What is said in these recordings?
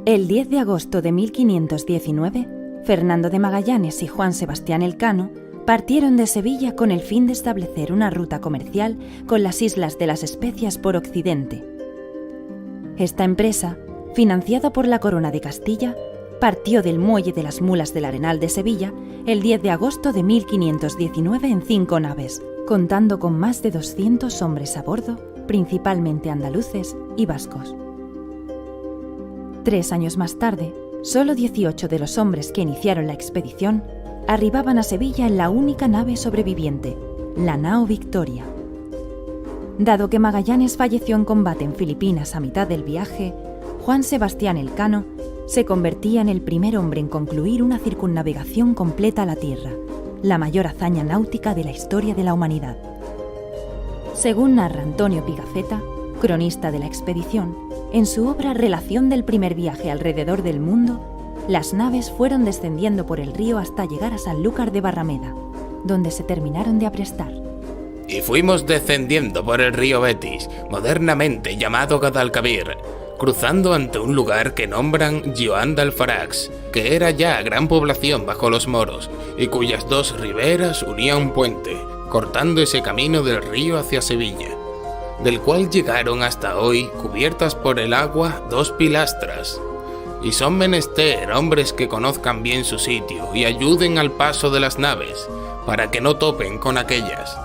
El 10 de agosto de 1519, Fernando de Magallanes y Juan Sebastián Elcano partieron de Sevilla con el fin de establecer una ruta comercial con las Islas de las Especias por Occidente. Esta empresa, financiada por la Corona de Castilla, partió del Muelle de las Mulas del Arenal de Sevilla el 10 de agosto de 1519 en 5 naves, contando con más de 200 hombres a bordo, principalmente andaluces y vascos. 3 años más tarde, solo 18 de los hombres que iniciaron la expedición arribaban a Sevilla en la única nave sobreviviente, la nao Victoria. Dado que Magallanes falleció en combate en Filipinas a mitad del viaje, Juan Sebastián Elcano se convertía en el primer hombre en concluir una circunnavegación completa a la Tierra, la mayor hazaña náutica de la historia de la humanidad. Según narra Antonio Pigafetta, cronista de la expedición, en su obra Relación del primer viaje alrededor del mundo, las naves fueron descendiendo por el río hasta llegar a Sanlúcar de Barrameda, donde se terminaron de aprestar. Y fuimos descendiendo por el río Betis, modernamente llamado Guadalquivir, cruzando ante un lugar que nombran Joan de Alfarax, que era ya gran población bajo los moros, y cuyas 2 riberas unía un puente, cortando ese camino del río hacia Sevilla, del cual llegaron hasta hoy cubiertas por el agua 2 pilastras. Y son menester hombres que conozcan bien su sitio y ayuden al paso de las naves, para que no topen con aquellas.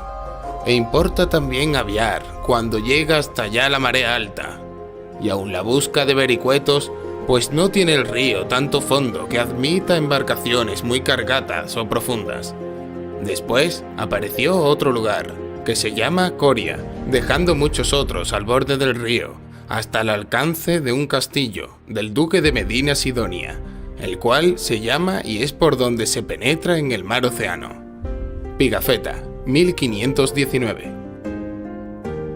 E importa también aviar cuando llega hasta allá la marea alta, y aun la busca de vericuetos, pues no tiene el río tanto fondo que admita embarcaciones muy cargadas o profundas. Después apareció otro lugar, que se llama Coria, dejando muchos otros al borde del río, hasta el alcance de un castillo del duque de Medina Sidonia, el cual se llama y es por donde se penetra en el mar Océano. Pigafetta, 1519.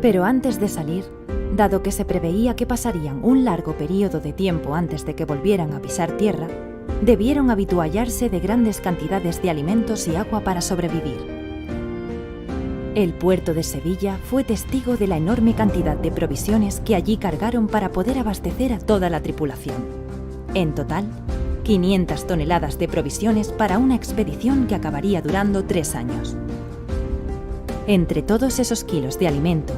Pero antes de salir, dado que se preveía que pasarían un largo periodo de tiempo antes de que volvieran a pisar tierra, debieron habituallarse de grandes cantidades de alimentos y agua para sobrevivir. El puerto de Sevilla fue testigo de la enorme cantidad de provisiones que allí cargaron para poder abastecer a toda la tripulación. En total, 500 toneladas de provisiones para una expedición que acabaría durando 3 años. Entre todos esos kilos de alimento,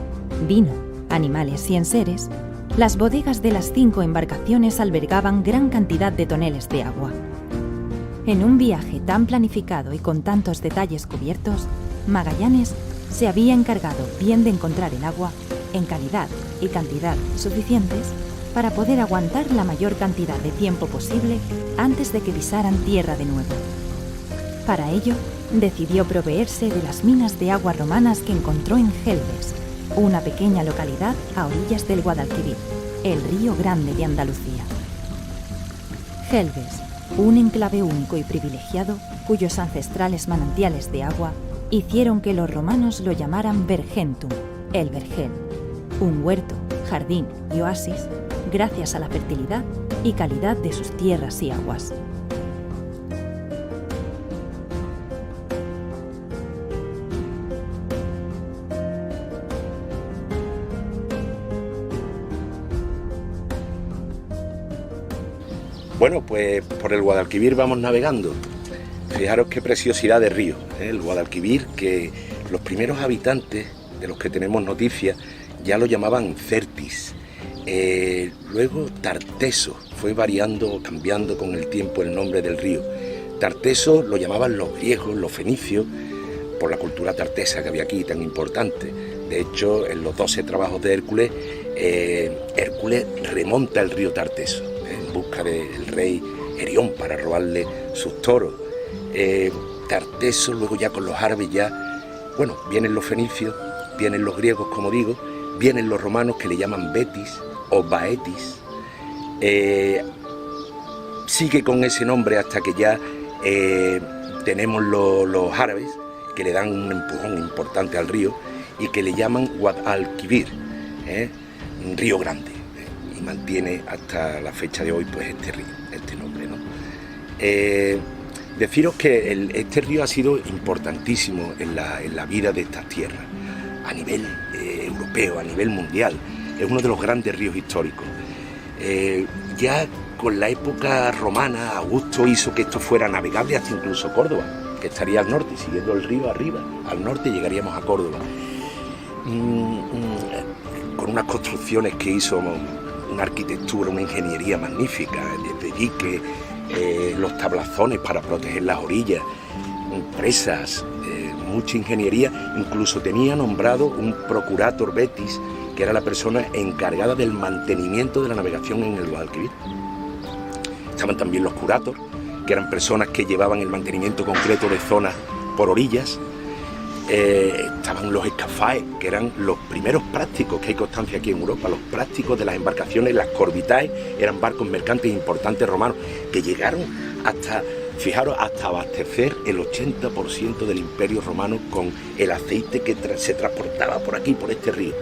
vino, animales y enseres, las bodegas de las 5 embarcaciones albergaban gran cantidad de toneles de agua. En un viaje tan planificado y con tantos detalles cubiertos, Magallanes se había encargado bien de encontrar el agua en calidad y cantidad suficientes para poder aguantar la mayor cantidad de tiempo posible antes de que pisaran tierra de nuevo. Para ello, decidió proveerse de las minas de agua romanas que encontró en Gelbes, una pequeña localidad a orillas del Guadalquivir, el río Grande de Andalucía. Gelbes, un enclave único y privilegiado cuyos ancestrales manantiales de agua hicieron que los romanos lo llamaran Vergentum, el vergel, un huerto, jardín y oasis gracias a la fertilidad y calidad de sus tierras y aguas. Bueno, pues por el Guadalquivir vamos navegando. Fijaros qué preciosidad de río, el Guadalquivir, que los primeros habitantes de los que tenemos noticias ya lo llamaban Certis. Luego Tarteso, fue variando, cambiando con el tiempo el nombre del río. Tarteso lo llamaban los griegos, los fenicios, por la cultura tartesa que había aquí tan importante. De hecho, en los 12 trabajos de Hércules, Hércules remonta el río Tarteso en busca del rey Herión para robarle sus toros. Tarteso, luego ya con los árabes vienen los fenicios, vienen los griegos, como digo, vienen los romanos que le llaman Betis o Baetis. Sigue con ese nombre hasta que ya tenemos los árabes que le dan un empujón importante al río y que le llaman Guadalquivir, Río Grande, y mantiene hasta la fecha de hoy pues este río, este nombre, ¿no? Deciros que este río ha sido importantísimo en la vida de estas tierras, a nivel europeo, a nivel mundial. Es uno de los grandes ríos históricos. Ya con la época romana, Augusto hizo que esto fuera navegable hasta incluso Córdoba, que estaría al norte, siguiendo el río arriba, al norte llegaríamos a Córdoba. Con unas construcciones que hizo, una arquitectura, una ingeniería magnífica, desde diques, los tablazones para proteger las orillas, presas, mucha ingeniería. Incluso tenía nombrado un procurator Betis, que era la persona encargada del mantenimiento de la navegación en el Guadalquivir. Estaban también los curator, que eran personas que llevaban el mantenimiento concreto de zonas por orillas. Estaban los escafaes, que eran los primeros prácticos que hay constancia aquí en Europa, los prácticos de las embarcaciones, las corbitae, eran barcos mercantes importantes romanos, que llegaron hasta, fijaros, hasta abastecer el 80% del Imperio Romano con el aceite que se transportaba por aquí, por este río,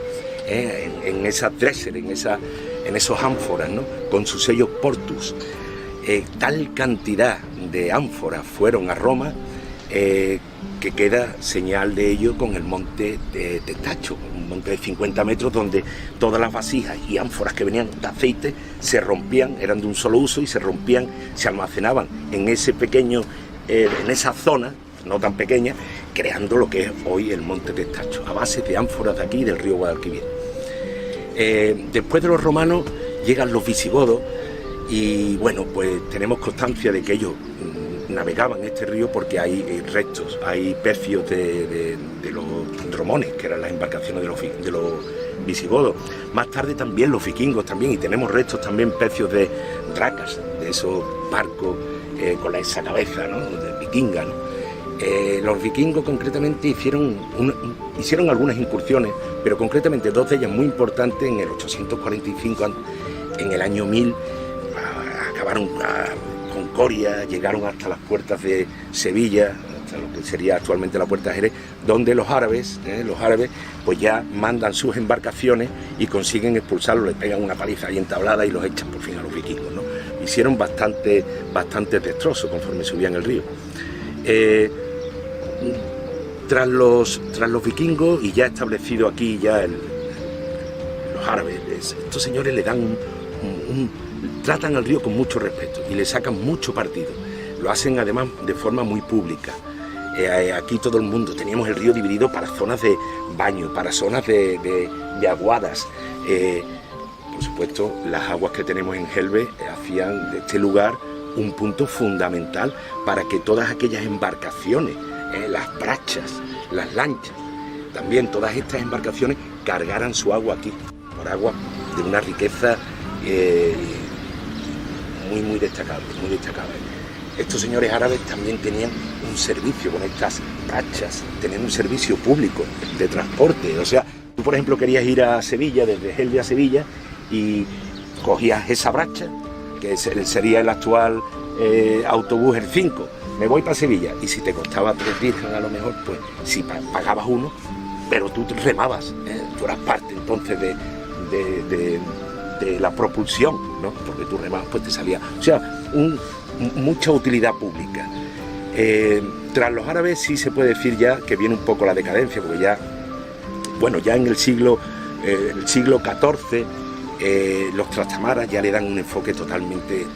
en esas dresser, en esos ánforas, ¿no?, con su sello Portus. Tal cantidad de ánforas fueron a Roma, que queda señal de ello con el monte de Tacho, un monte de 50 metros donde todas las vasijas y ánforas que venían de aceite se rompían, eran de un solo uso y se rompían, se almacenaban en ese pequeño, en esa zona no tan pequeña, creando lo que es hoy el monte de Tacho, a base de ánforas de aquí del río Guadalquivir. Después de los romanos llegan los visigodos y bueno, pues tenemos constancia de que ellos navegaban este río porque hay restos, hay pecios de los dromones, que eran las embarcaciones de los visigodos. Más tarde también los vikingos también, y tenemos restos también, pecios de dracas, de esos barcos con esa cabeza, ¿no?, de vikinga, ¿no? Los vikingos concretamente hicieron algunas incursiones, pero concretamente dos de ellas muy importantes en el 845, en el año 1000, acabaron con Coria, llegaron hasta las puertas de Sevilla, hasta lo que sería actualmente la puerta de Jerez, donde los árabes pues ya mandan sus embarcaciones y consiguen expulsarlos, les pegan una paliza ahí entablada y los echan por fin a los vikingos, ¿no? Hicieron bastante destrozos conforme subían el río. Tras los vikingos y ya establecido aquí ya los árabes, estos señores le dan tratan al río con mucho respeto y le sacan mucho partido. Lo hacen además de forma muy pública. Aquí todo el mundo, teníamos el río dividido para zonas de baño, para zonas de aguadas. Por supuesto, las aguas que tenemos en Gelbe hacían de este lugar un punto fundamental para que todas aquellas embarcaciones, las brachas, las lanchas, también todas estas embarcaciones cargaran su agua aquí, por agua de una riqueza muy destacable, muy destacable. Estos señores árabes también tenían un servicio con estas brachas, tenían un servicio público de transporte. O sea, tú por ejemplo querías ir a Sevilla, desde Gelbe a Sevilla, y cogías esa bracha, que sería el actual autobús el 5, me voy para Sevilla, y si te costaba 3 dirhams a lo mejor, pues si pagabas uno, pero tú remabas, tú eras parte entonces de la propulsión, ¿no?, porque tú remabas, pues te salía, o sea, mucha utilidad pública. Tras los árabes sí se puede decir ya que viene un poco la decadencia, porque ya en el siglo XIV los trastamaras ya le dan un enfoque totalmente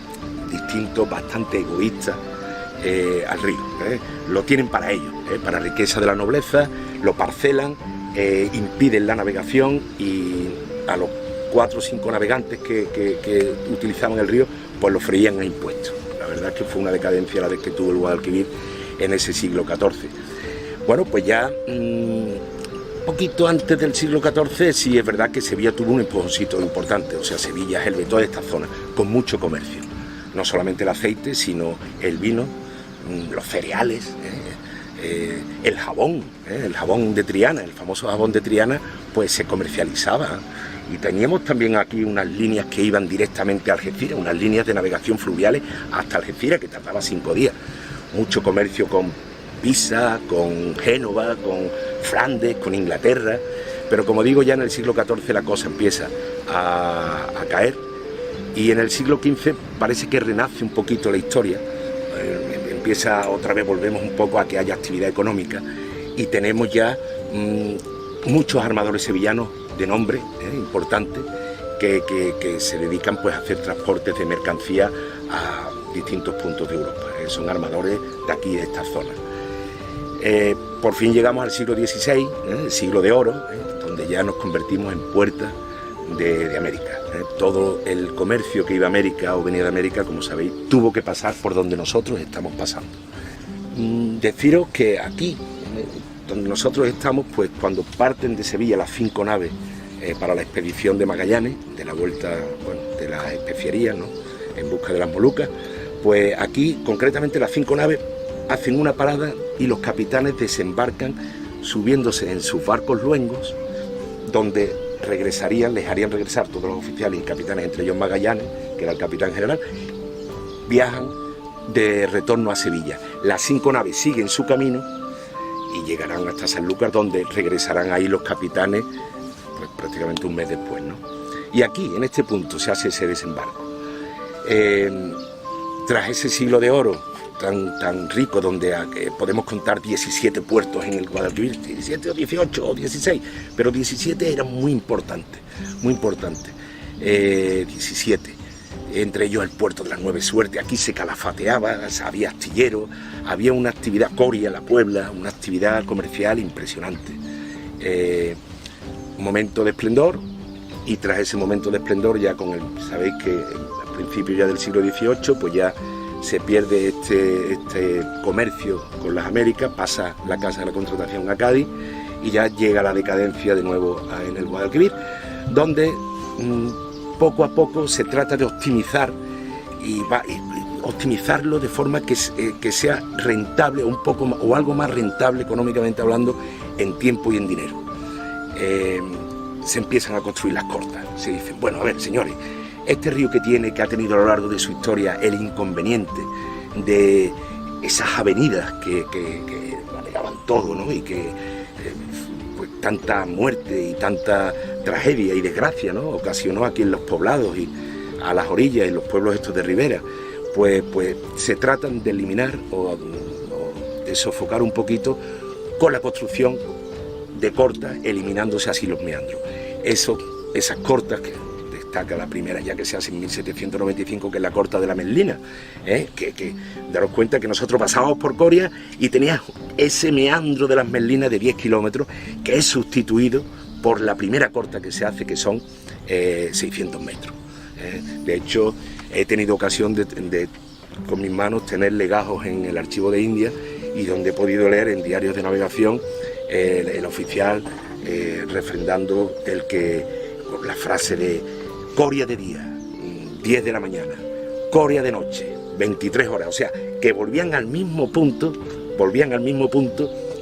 distinto, bastante egoísta al río. Lo tienen para ellos, para riqueza de la nobleza, lo parcelan, impiden la navegación, y a los 4 o 5 navegantes que utilizaban el río, pues lo freían a impuestos. La verdad es que fue una decadencia la que tuvo el Guadalquivir en ese siglo XIV. Bueno, pues ya poquito antes del siglo XIV sí es verdad que Sevilla tuvo un empujoncito importante, o sea, Sevilla, Gelbe, toda esta zona, con mucho comercio. No solamente el aceite, sino el vino, los cereales, el jabón de Triana, el famoso jabón de Triana, pues se comercializaba. Y teníamos también aquí unas líneas que iban directamente a Algeciras, unas líneas de navegación fluviales hasta Algeciras, que tardaba 5 días. Mucho comercio con Pisa, con Génova, con Flandes, con Inglaterra. Pero como digo, ya en el siglo XIV la cosa empieza a caer, y en el siglo XV parece que renace un poquito la historia. Empieza otra vez, volvemos un poco a que haya actividad económica, y tenemos ya muchos armadores sevillanos de nombre importante, que se dedican pues a hacer transportes de mercancía a distintos puntos de Europa. Son armadores de aquí, de esta zona. Por fin llegamos al siglo XVI, el siglo de oro, donde ya nos convertimos en puerta de América. Todo el comercio que iba a América o venía de América, como sabéis, tuvo que pasar por donde nosotros estamos pasando. Deciros que aquí, donde nosotros estamos, pues cuando parten de Sevilla las 5 naves para la expedición de Magallanes, de la vuelta, bueno, de las especierías, ¿no?, en busca de las Molucas, pues aquí concretamente las 5 naves hacen una parada y los capitanes desembarcan subiéndose en sus barcos luengos, donde regresarían, les harían regresar todos los oficiales y capitanes, entre ellos Magallanes, que era el capitán general, viajan de retorno a Sevilla. Las 5 naves siguen su camino y llegarán hasta Sanlúcar, donde regresarán ahí los capitanes pues prácticamente un mes después, ¿no? Y aquí, en este punto, se hace ese desembarco. Tras ese siglo de oro tan rico, donde podemos contar 17 puertos en el Guadalquivir, 17 o 18 o 16, pero 17 eran muy importantes, 17, entre ellos el puerto de las Nueve Suertes. Aquí se calafateaba, había astilleros, había una actividad Coria, la Puebla, una actividad comercial impresionante. Un momento de esplendor, y tras ese momento de esplendor, ya sabéis que al principio ya del siglo XVIII, pues ya se pierde este comercio con las Américas, pasa la Casa de la Contratación a Cádiz y ya llega la decadencia de nuevo en el Guadalquivir, donde poco a poco se trata de optimizar y optimizarlo de forma que sea rentable, un poco o algo más rentable económicamente hablando, en tiempo y en dinero. Se empiezan a construir las cortas. Se dicen, bueno, a ver, señores, este río que ha tenido a lo largo de su historia el inconveniente de esas avenidas que manejaban todo, ¿no?, y que pues tanta muerte y tanta tragedia y desgracia, ¿no?, ocasionó aquí en los poblados y a las orillas, en los pueblos estos de ribera, pues se tratan de eliminar o de sofocar un poquito con la construcción de cortas, eliminándose así los meandros. Esas cortas, que destaca la primera ya que se hace en 1795, que es la corta de la Merlina, que daros cuenta que nosotros pasábamos por Coria y tenía ese meandro de las Merlinas de 10 kilómetros, que es sustituido por la primera corta que se hace, que son 600 metros. De hecho, he tenido ocasión de con mis manos tener legajos en el archivo de India, y donde he podido leer en diarios de navegación el oficial refrendando la frase de Coria de día, 10 de la mañana, Coria de noche, 23 horas, o sea, que volvían al mismo punto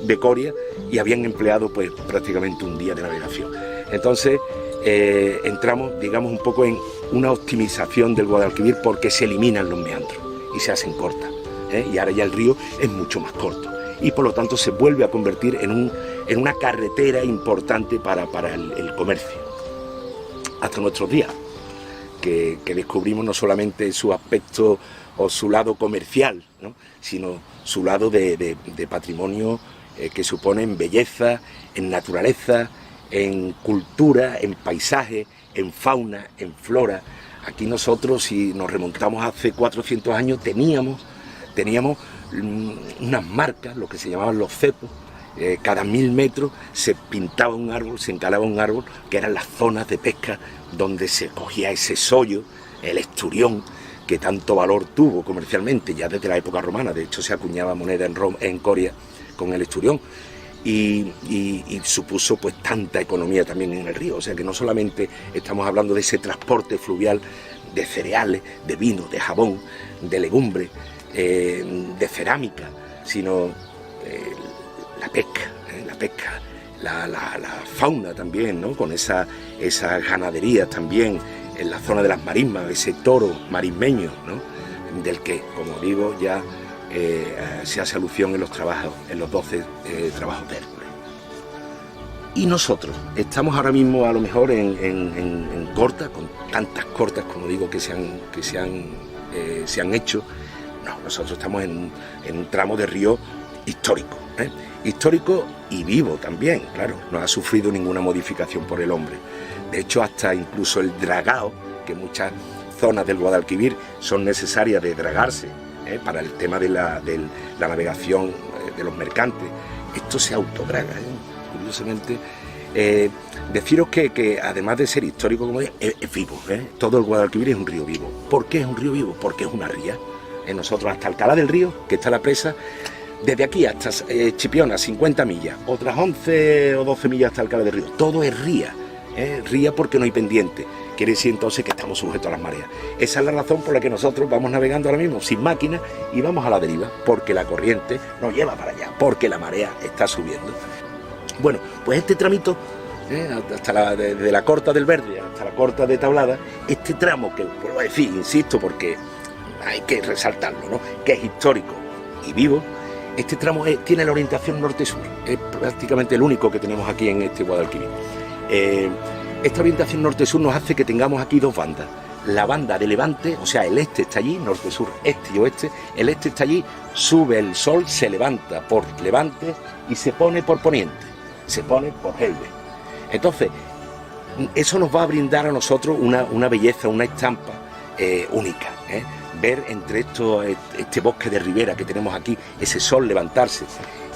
de Coria y habían empleado pues prácticamente un día de navegación. Entonces entramos, digamos, un poco en una optimización del Guadalquivir, porque se eliminan los meandros y se hacen cortas, y ahora ya el río es mucho más corto y por lo tanto se vuelve a convertir en una carretera importante para el comercio hasta nuestros días, que descubrimos no solamente su aspecto o su lado comercial, ¿no?, sino su lado de patrimonio que supone en belleza, en naturaleza, en cultura, en paisaje, en fauna, en flora. Aquí nosotros, si nos remontamos hace 400 años, teníamos unas marcas, lo que se llamaban los cepos. Cada 1000 metros se pintaba un árbol, se encalaba un árbol, que eran las zonas de pesca donde se cogía ese sollo, el esturión, que tanto valor tuvo comercialmente ya desde la época romana. De hecho, se acuñaba moneda en Coria con el esturión, y supuso pues tanta economía también en el río. O sea que no solamente estamos hablando de ese transporte fluvial de cereales, de vino, de jabón, de legumbre, de cerámica, sino la pesca, la fauna también, ¿no?, con esas ganaderías también en la zona de las marismas, ese toro marismeño, ¿no?, del que, como digo, ya se hace alusión en los 12 trabajos de Hércules. Y nosotros estamos ahora mismo a lo mejor en corta, con tantas cortas, como digo, que se han hecho. No, nosotros estamos en un tramo de río histórico, histórico y vivo también, claro, no ha sufrido ninguna modificación por el hombre. De hecho, hasta incluso el dragao, que muchas zonas del Guadalquivir son necesarias de dragarse para el tema de la navegación de los mercantes, esto se autodraga, curiosamente. Deciros que además de ser histórico, como es vivo, todo el Guadalquivir es un río vivo. ¿Por qué es un río vivo? Porque es una ría. Nosotros hasta Alcalá del Río, que está la presa, desde aquí hasta Chipiona, 50 millas, otras 11 o 12 millas hasta Alcalá del Río, todo es ría. Ría porque no hay pendiente, quiere decir entonces que estamos sujetos a las mareas. Esa es la razón por la que nosotros vamos navegando ahora mismo sin máquina y vamos a la deriva, porque la corriente nos lleva para allá, porque la marea está subiendo. Bueno, pues este tramito, desde la Corta del Verde hasta la Corta de Tablada, este tramo que, vuelvo a decir, insisto, porque hay que resaltarlo, ¿no?, que es histórico y vivo, este tramo tiene la orientación norte-sur, es prácticamente el único que tenemos aquí en este Guadalquivir. Esta orientación norte-sur nos hace que tengamos aquí dos bandas. La banda de levante, o sea, el este está allí, norte-sur, este y oeste. El este está allí, sube el sol, se levanta por levante y se pone por poniente, se pone por Gelbe. Entonces, eso nos va a brindar a nosotros una belleza, una estampa única. Ver entre este bosque de ribera que tenemos aquí, ese sol levantarse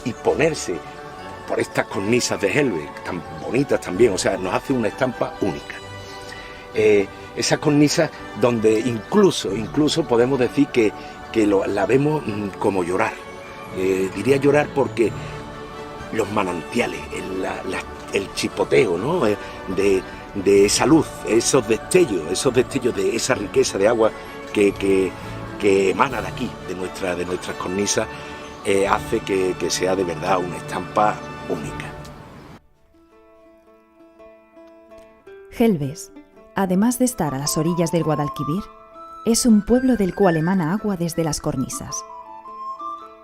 y ponerse por estas cornisas de Gelbe, tan bonitas también, o sea, nos hace una estampa única. Esas cornisas donde incluso podemos decir que la vemos como llorar. Diría llorar porque los manantiales, el chipoteo, ¿no?, de esa luz, esos destellos de esa riqueza de agua que emana de aquí, de nuestras cornisas, hace que sea de verdad una estampa única. Gelbes, además de estar a las orillas del Guadalquivir, es un pueblo del cual emana agua desde las cornisas.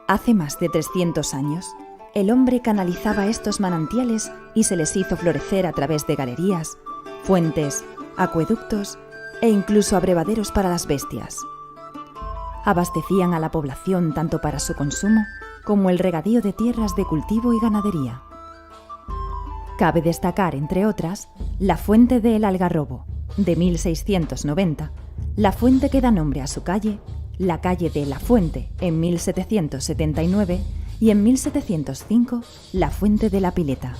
Hace más de 300 años, el hombre canalizaba estos manantiales y se les hizo florecer a través de galerías, fuentes, acueductos e incluso abrevaderos para las bestias. Abastecían a la población tanto para su consumo como el regadío de tierras de cultivo y ganadería. Cabe destacar, entre otras, la fuente de El Algarrobo, de 1690, la fuente que da nombre a su calle, la calle de La Fuente, en 1779, y en 1705, la fuente de la Pileta.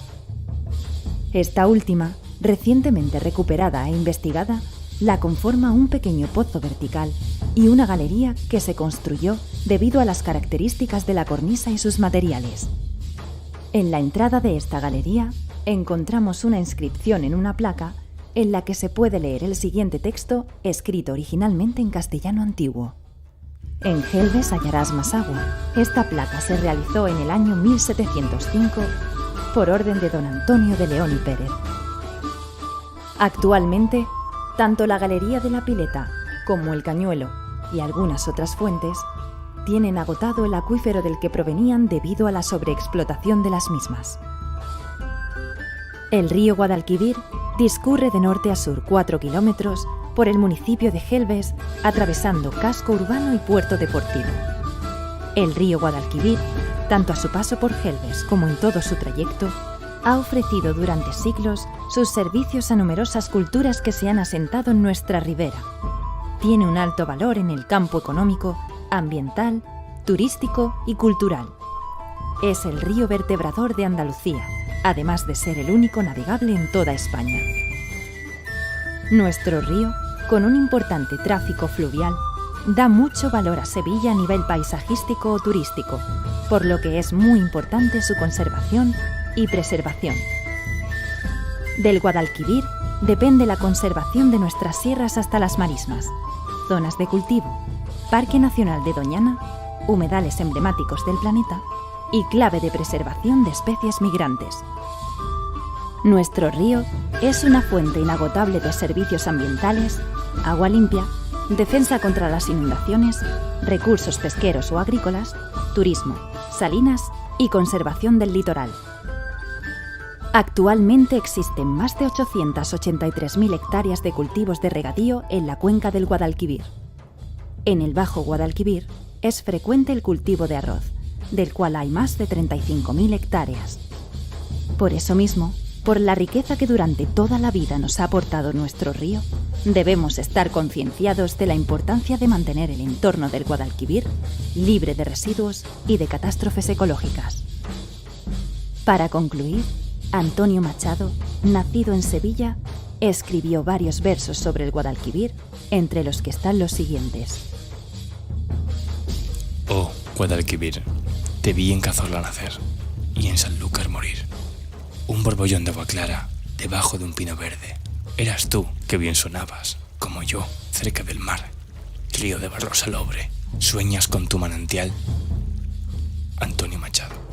Esta última, recientemente recuperada e investigada, la conforma un pequeño pozo vertical y una galería que se construyó debido a las características de la cornisa y sus materiales. En la entrada de esta galería encontramos una inscripción en una placa en la que se puede leer el siguiente texto escrito originalmente en castellano antiguo. En Gelbes hallarás más agua. Esta placa se realizó en el año 1705 por orden de don Antonio de León y Pérez. Actualmente, tanto la Galería de la Pileta como el Cañuelo y algunas otras fuentes tienen agotado el acuífero del que provenían debido a la sobreexplotación de las mismas. El río Guadalquivir discurre de norte a sur 4 kilómetros por el municipio de Gelbes, atravesando casco urbano y puerto deportivo. El río Guadalquivir, tanto a su paso por Gelbes como en todo su trayecto, ha ofrecido durante siglos sus servicios a numerosas culturas que se han asentado en nuestra ribera. Tiene un alto valor en el campo económico, ambiental, turístico y cultural. Es el río vertebrador de Andalucía, además de ser el único navegable en toda España. Nuestro río, con un importante tráfico fluvial, da mucho valor a Sevilla a nivel paisajístico o turístico, por lo que es muy importante su conservación y preservación. Del Guadalquivir depende la conservación de nuestras sierras hasta las marismas, zonas de cultivo, Parque Nacional de Doñana, humedales emblemáticos del planeta y clave de preservación de especies migrantes. Nuestro río es una fuente inagotable de servicios ambientales, agua limpia, defensa contra las inundaciones, recursos pesqueros o agrícolas, turismo, salinas y conservación del litoral. Actualmente existen más de 883.000 hectáreas de cultivos de regadío en la cuenca del Guadalquivir. En el Bajo Guadalquivir es frecuente el cultivo de arroz, del cual hay más de 35.000 hectáreas. Por eso mismo, por la riqueza que durante toda la vida nos ha aportado nuestro río, debemos estar concienciados de la importancia de mantener el entorno del Guadalquivir libre de residuos y de catástrofes ecológicas. Para concluir, Antonio Machado, nacido en Sevilla, escribió varios versos sobre el Guadalquivir, entre los que están los siguientes. Oh, Guadalquivir, te vi en Cazorla nacer y en Sanlúcar morir. Un borbollón de agua clara debajo de un pino verde. Eras tú que bien sonabas, como yo, cerca del mar. Río de barro salobre, sueñas con tu manantial. Antonio Machado.